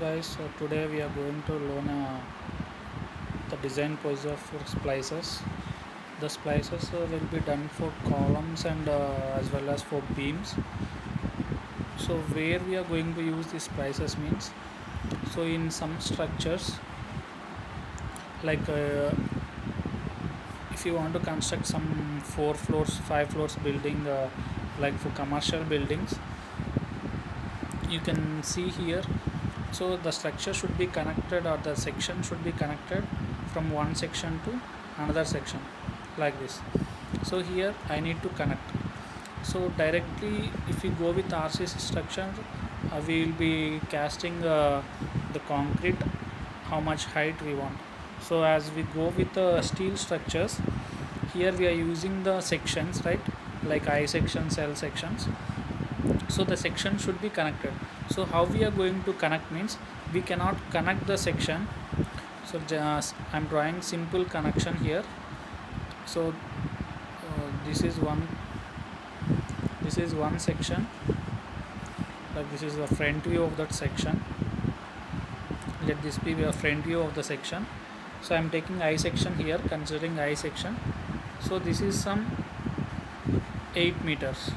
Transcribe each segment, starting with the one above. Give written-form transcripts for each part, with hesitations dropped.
Guys, so today we are going to learn the design procedure for splices. The splices will be done for columns and as well as for beams. So where we are going to use these splices means, so in some structures like if you want to construct some 4 floors 5 floors building, like for commercial buildings, you can see here. So the structure should be connected, or the section should be connected from one section to another section like this. So here I need to connect. So directly if we go with RCC structure, we will be casting the concrete how much height we want. So as we go with the steel structures, here we are using the sections, right, like I sections, L sections. So the section should be connected. So how we are going to connect means, we cannot connect the section. So just I'm drawing simple connection here. So this is one section, like this is the front view of that section. Let this be the front view of the section. So I'm taking I section here, considering I section. So this is some 8 meters.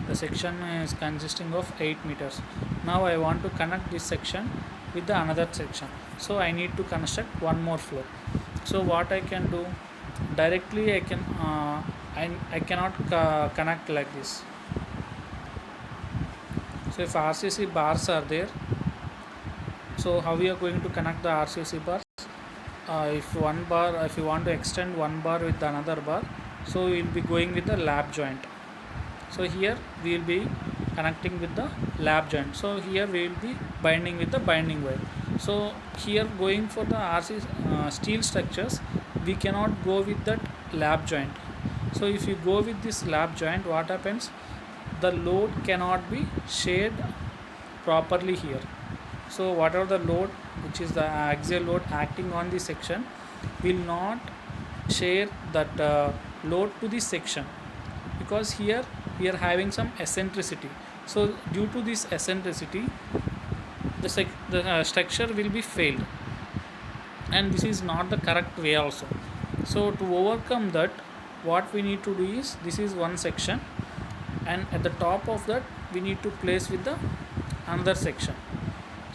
The section is consisting of 8 meters. Now I want to connect this section with the another section. So I need to construct one more floor. So what I can do, directly I can I cannot connect like this. So if RCC bars are there, so how we are going to connect the RCC bars? If you want to extend one bar with another bar, so we will be going with the lap joint. So here we will be connecting with the lap joint. So here we will be binding with the binding wire. So here going for the RC steel structures, we cannot go with that lap joint. So if you go with this lap joint, what happens? The load cannot be shared properly here. So whatever the load, which is the axial load acting on this section, will not share that load to this section, because here we are having some eccentricity. So due to this eccentricity, the structure will be failed, and this is not the correct way also. So to overcome that, what we need to do is, this is one section, and at the top of that we need to place with the another section.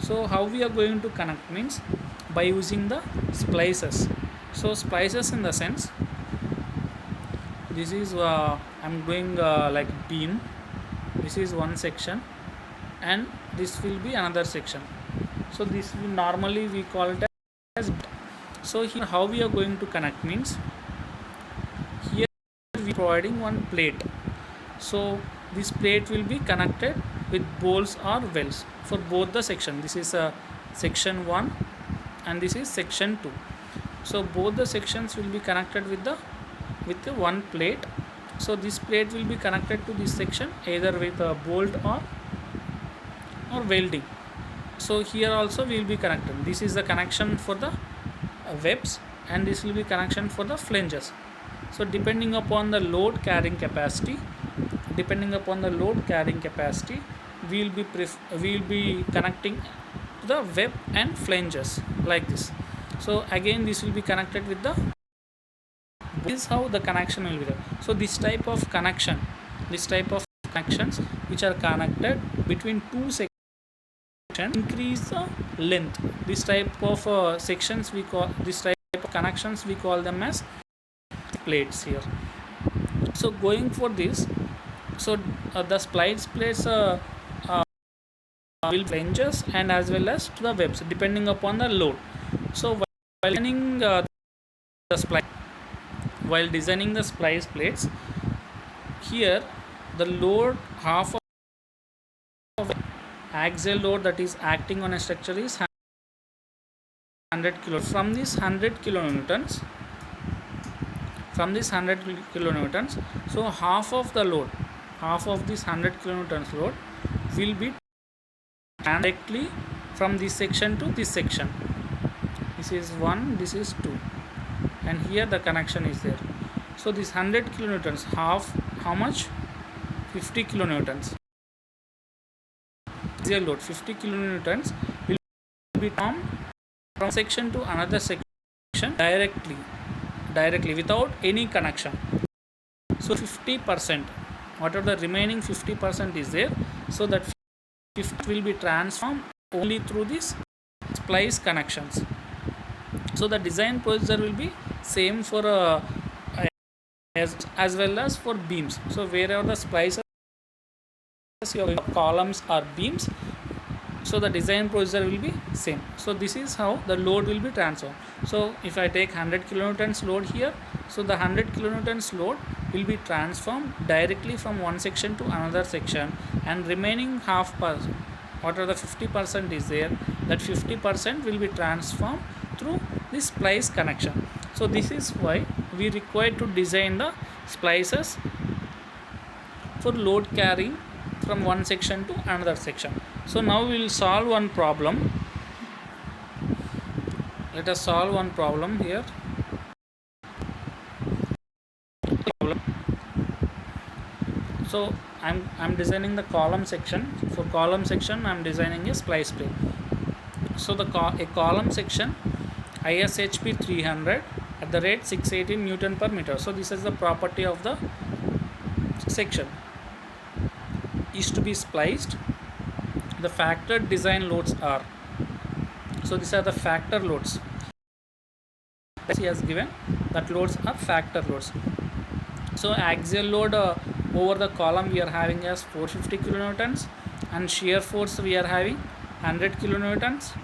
So how we are going to connect means, by using the splices. So splices in the sense, this is I'm doing like beam. This is one section, and this will be another section. So this will normally we call it as. So here how we are going to connect means, here we are providing one plate. So this plate will be connected with bolts or wells for both the section. This is section 1 and this is section 2. So both the sections will be connected with the one plate. So this plate will be connected to this section either with a bolt or welding. So here also we will be connected. This is the connection for the webs, and this will be connection for the flanges. So depending upon the load carrying capacity, we will be connecting to the web and flanges like this. So again this will be connected with the. This is how the connection will be there. So this type of connections which are connected between two sections increase the length. This type of sections we call, this type of connections we call them as plates here. So going for this, so the splice plates will flanges and as well as to the webs depending upon the load. So while designing the splice plates, here the load, half of axial load that is acting on a structure is 100 kilo. From this 100 kilonewtons, so half of this 100 kilonewtons load will be directly from this section to this section. This is 1, this is 2, and here the connection is there. So this 100 kilonewtons, half, how much? 50 kilonewtons. axial load 50 kilonewtons will be formed from section to another section directly without any connection. So 50%, whatever the remaining 50% is there, so that 50 will be transformed only through these splice connections. So the design procedure will be same for as well as for beams. So wherever the splices, your columns or beams, so the design procedure will be same. So this is how the load will be transformed. So if I take 100 kilonewtons load here, so the 100 kilonewtons load will be transformed directly from one section to another section, and remaining half percent, whatever the 50% is there, that 50% will be transformed through this splice connection. So this is why we require to design the splices for load carrying from one section to another section. So now we will solve one problem. Let us solve one problem here. So I'm designing the column section. For column section I'm designing a splice plate. So a column section ISHP 300 at the rate 618 Newton per meter. So this is the property of the section is to be spliced. The factored design loads are, so these are the factor loads. He has given that loads are factor loads. So axial load over the column we are having as 450 kilonewtons, and shear force we are having 100 kilonewtons,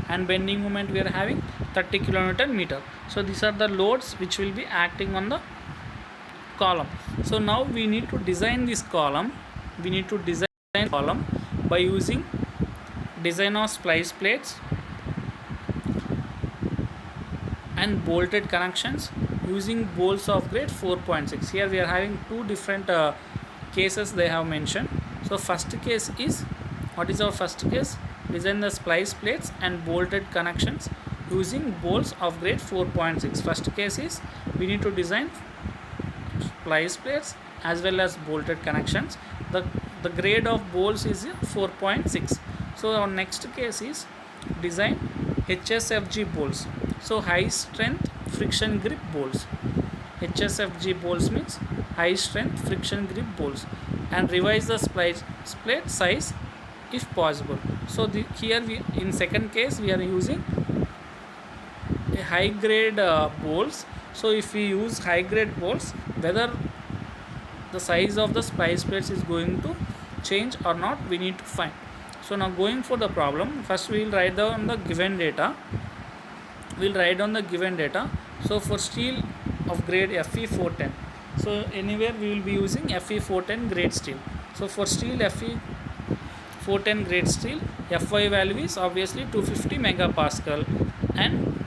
and bending moment we are having 30 kilonewton meter. So these are the loads which will be acting on the column. So now we need to design this column. We need to design column by using design of splice plates and bolted connections using bolts of grade 4.6. Here we are having two different cases they have mentioned. So first case is, what is our first case? Design the splice plates and bolted connections using bolts of grade 4.6. First case is we need to design splice plates as well as bolted connections. The grade of bolts is 4.6. So our next case is design HSFG bolts. So high strength friction grip bolts. HSFG bolts means high strength friction grip bolts, and revise the splice plate size if possible. So here we, in second case, we are using a high grade bolts. So if we use high grade bolts, whether the size of the splice plates is going to change or not, we need to find. So now going for the problem, first we will write down the given data. So for steel of grade Fe410, so anywhere we will be using Fe410 grade steel. So for steel Fe410 grade steel, Fy value is obviously 250 megapascal, and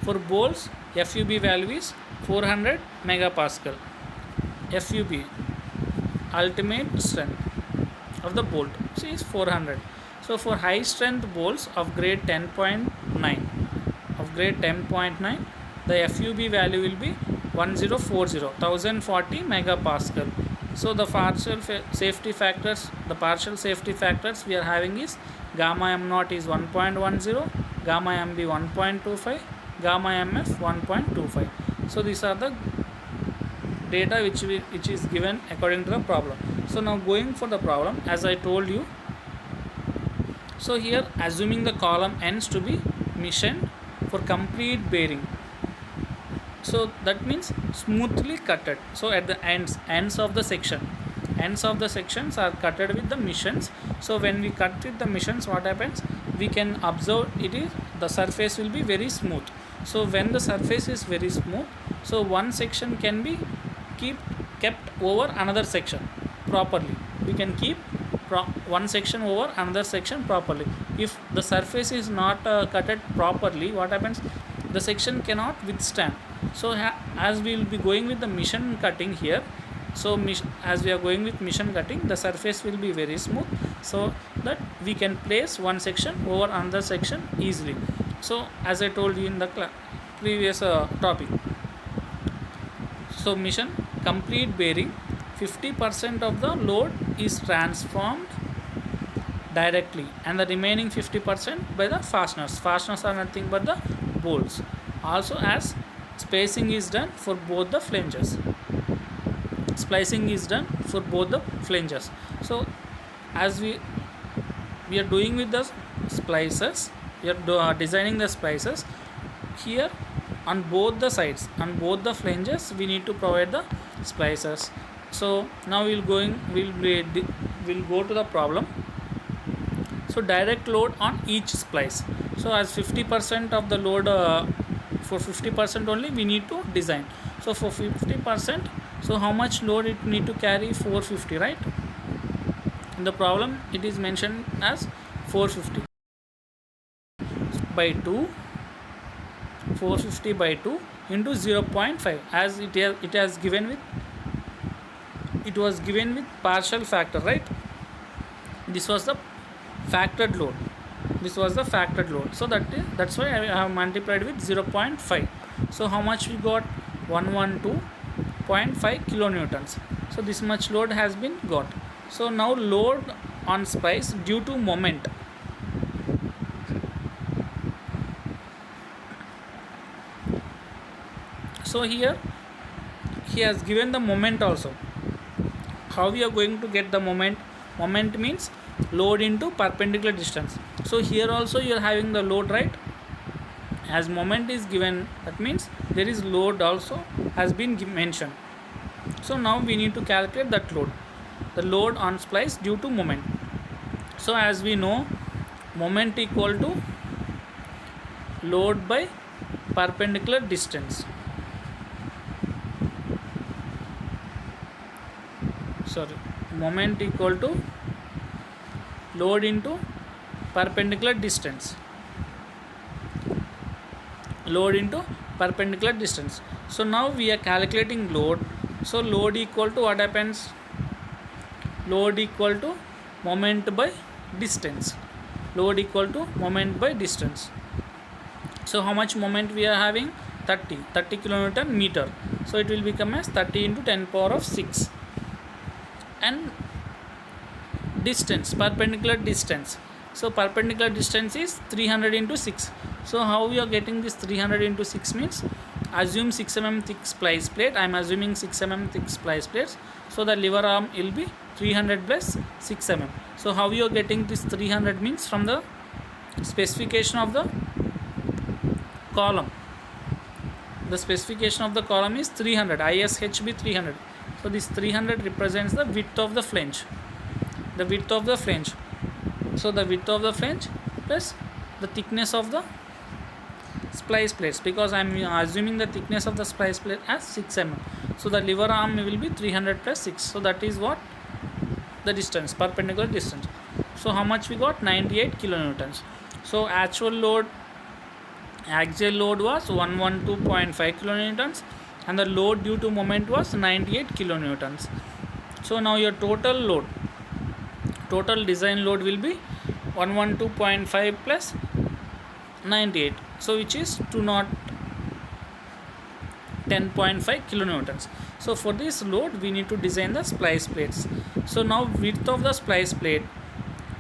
for bolts FUB value is 400 megapascal. FUB, ultimate strength of the bolt, so is 400. So for high strength bolts of grade 10.9, the FUB value will be 1040 megapascal. So the partial safety factors we are having is gamma m0 is 1.10, gamma mb 1.25, gamma mf 1.25. So these are the data which is given according to the problem. So now going for the problem, as I told you, so here assuming the column ends to be machined for complete bearing, so that means smoothly cutted. So at the ends of the sections are cutted with the machines. So when we cut with the machines, what happens, we can observe the surface will be very smooth. So when the surface is very smooth, so one section can be kept over another section properly. We can keep one section over another section properly. If the surface is not cutted properly, what happens, the section cannot withstand. So as we will be going with the machine cutting here, so as we are going with machine cutting, the surface will be very smooth, so that we can place one section over another section easily. So as I told you in the previous topic, so machine complete bearing, 50% of the load is transformed directly, and the remaining 50% by the fasteners. Fasteners are nothing but the bolts. Also, as spacing is done for both the flanges. Splicing is done for both the flanges. So as we are doing with the splices, we are designing the splices here on both the sides, on both the flanges we need to provide the splices. So now we'll go to the problem. So direct load on each splice. So as 50% of the load, for 50% only we need to design. So for 50%, so how much load it need to carry? 450, right? In the problem it is mentioned as 450 by 2, 450 by 2 into 0.5, as it has given with, it was given with partial factor, right? This was the factored load, so that's why I have multiplied with 0.5. So how much we got? 112.5 kilonewtons. So this much load has been got. So now load on splice due to moment. So here he has given the moment also. How we are going to get the moment? Moment means load into perpendicular distance. So here also you are having the load, right? As moment is given, that means there is load also has been mentioned. So now we need to calculate that load, the load on splice due to moment. So as we know, moment equal to load by perpendicular distance. Moment equal to load into perpendicular distance. Load into perpendicular distance. So now we are calculating load. So load equal to what happens? Load equal to moment by distance. Load equal to moment by distance. So how much moment we are having? 30 kilonewton meter. So it will become as 30 into 10 power of 6. And distance, perpendicular distance. So perpendicular distance is 300 into 6. So how we are getting this 300 into 6 means, assume 6 mm thick splice plate. I am assuming 6 mm thick splice plates. So the lever arm will be 300 plus 6 mm. So how you are getting this 300 means from the specification of the column. The specification of the column is 300, ISHB 300. So this 300 represents the width of the flange. The width of the flange. So the width of the flange plus the thickness of the splice plates, because I am assuming the thickness of the splice plate as 6 mm. So the lever arm will be 300 plus 6. So that is what the distance, perpendicular distance. So how much we got? 98 kilonewtons. So actual load, axial load was 112.5 kilonewtons and the load due to moment was 98 kilonewtons. So now your total load, total design load will be 112.5 plus 98, so which is 210.5 kilonewtons. So for this load we need to design the splice plates. So now width of the splice plate,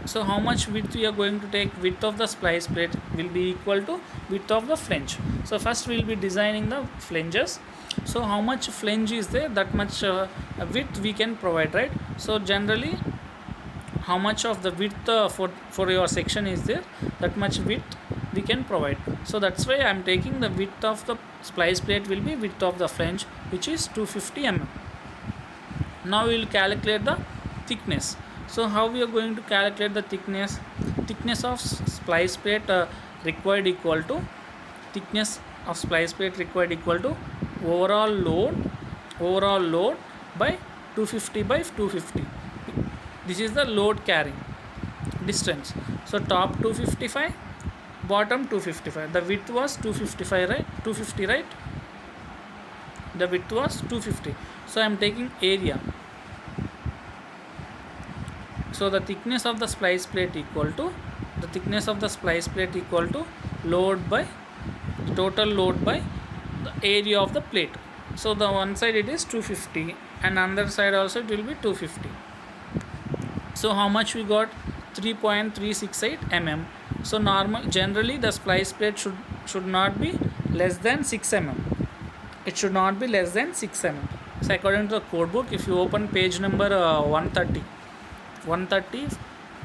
so how much width we are going to take? Width of the splice plate will be equal to width of the flange. So first we will be designing the flanges. So how much flange is there, that much width we can provide, right? So generally how much of the width for your section is there, that much width we can provide. So that's why I am taking the width of the splice plate will be width of the flange, which is 250 mm. Now we will calculate the thickness. So how we are going to calculate the thickness? Thickness of splice plate required equal to thickness of splice plate required equal to overall load by 250 by 250. This is the load carrying distance. So top 255, bottom 255. The width was 255, right? 250, right? The width was 250. So I am taking area. So the thickness of the splice plate equal to load by total load by the area of the plate. So the one side it is 250 and another side also it will be 250. So how much we got? 3.368 mm. So generally the splice plate should not be less than 6 mm. It should not be less than 6 mm. So according to the code book, if you open page number 130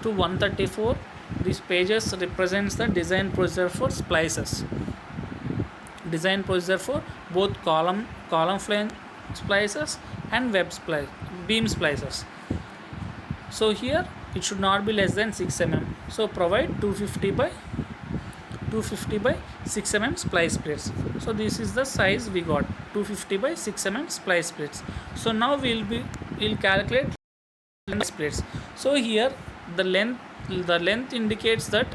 to 134, these pages represents the design procedure for splices. Design procedure for both column plane splices and beam splices. So here it should not be less than 6 mm. So provide 250 by 6 mm splice plates. So this is the size we got, 250 by 6 mm splice plates. So now we'll calculate splice plates. So here the length indicates that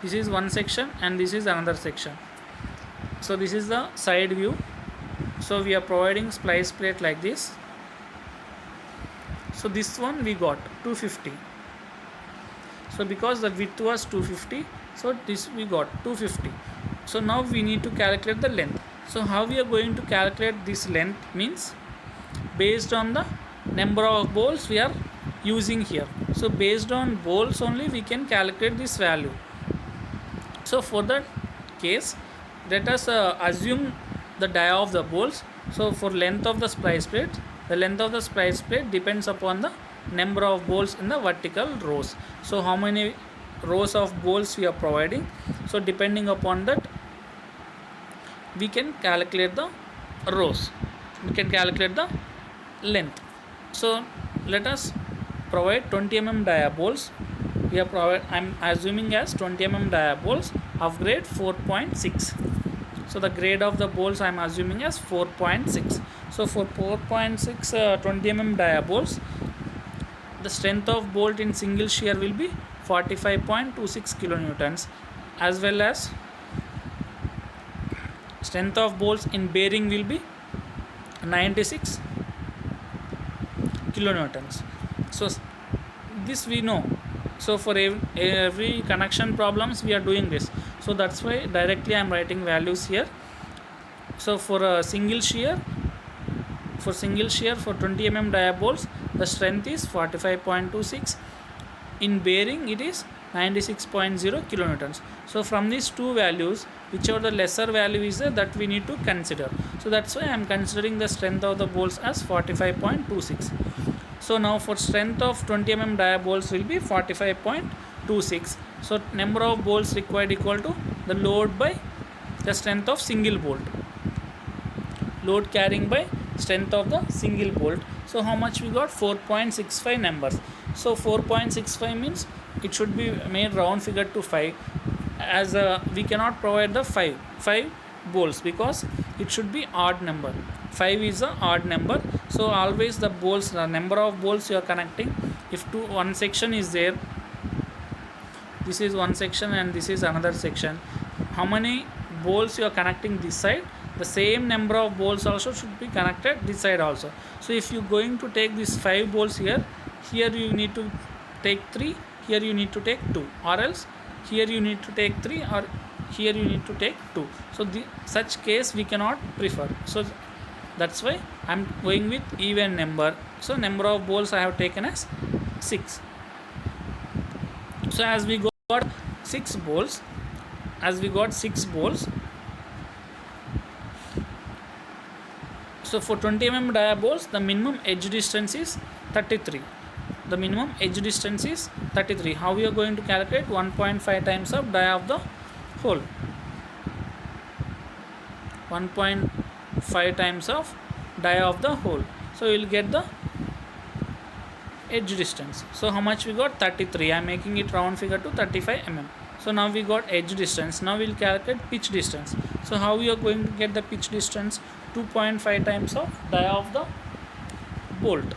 this is one section and this is another section. So this is the side view. So we are providing splice plate like this. So this one we got 250. So because the width was 250, so this we got 250. So now we need to calculate the length. So how we are going to calculate this length means based on the number of bolts we are using here. So based on bolts only we can calculate this value. So for that case, let us assume the dia of the bolts. So for length of the splice plate, the length of the splice plate depends upon the number of bolts in the vertical rows. So how many rows of bolts we are providing, so depending upon that we can calculate the rows, we can calculate the length. So let us provide 20 mm dia bolts. I'm assuming as 20 mm dia bolts of grade 4.6. So the grade of the bolts I'm assuming as 4.6. So for 4.6 20 mm dia bolts, the strength of bolt in single shear will be 45.26 kilonewtons, as well as strength of bolts in bearing will be 96 kilonewtons. So this we know. So for every connection problems we are doing this. So that's why directly I am writing values here. So for a single shear, for 20 mm dia bolts, the strength is 45.26. In bearing it is 96.0 kilonewtons. So from these two values, whichever the lesser value is there, that we need to consider. So that's why I am considering the strength of the bolts as 45.26. So now for strength of 20 mm dia bolts will be 45.26. So number of bolts required equal to the load by the strength of single bolt. Load carrying by strength of the single bolt. So how much we got? 4.65 numbers. So 4.65 means it should be made round figure to 5, as we cannot provide the 5 bolts because it should be odd number. 5 is a odd number. So always the bolts, the number of bolts you are connecting, if one section is there, this is one section and this is another section, how many bolts you are connecting this side, the same number of bolts also should be connected this side also. So if you going to take these 5 bolts here you need to take 3, here you need to take 2, or else here you need to take 3, or here you need to take 2. So such case we cannot prefer. So that's why I'm going with even number. So number of bolts I have taken as 6. So as we got 6 bolts, so for 20 mm dia bolts, the minimum edge distance is 33. The minimum edge distance is 33. How we are going to calculate? 1.5 times of dia of the hole. 1.5 times of dia of the hole. So you will get the edge distance. So how much we got? 33. I am making it round figure to 35 mm. So now we got edge distance. Now we will calculate pitch distance. So how we are going to get the pitch distance? 2.5 times of dia of the bolt.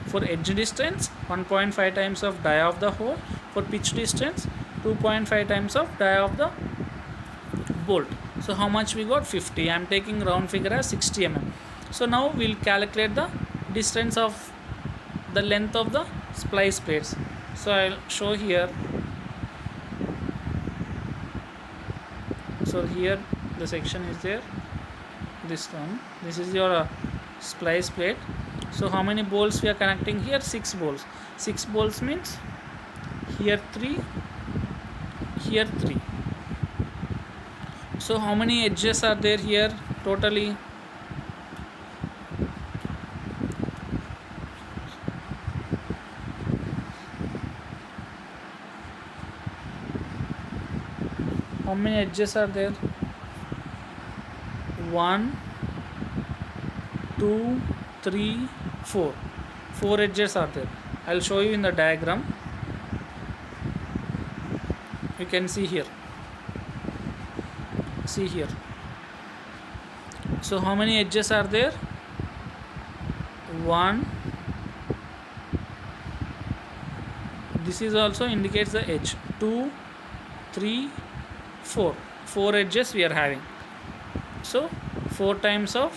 For edge distance, 1.5 times of dia of the hole. For pitch distance, 2.5 times of dia of the bolt. So how much we got? 50. I am taking round figure as 60 mm. So now we will calculate the distance of the length of the splice plates. So I will show here. So here the section is there, this one, this is your splice plate. So how many bolts we are connecting here? 6 bolts. 6 bolts means here 3, here 3. So how many edges are there here totally? How many edges are there? 1, 2, 3, 4. 4 edges are there. I'll show you in the diagram. You can see here. See here. So how many edges are there? 1. This is also indicates the edge. 2, 3, 4. 4 edges we are having. So 4 times of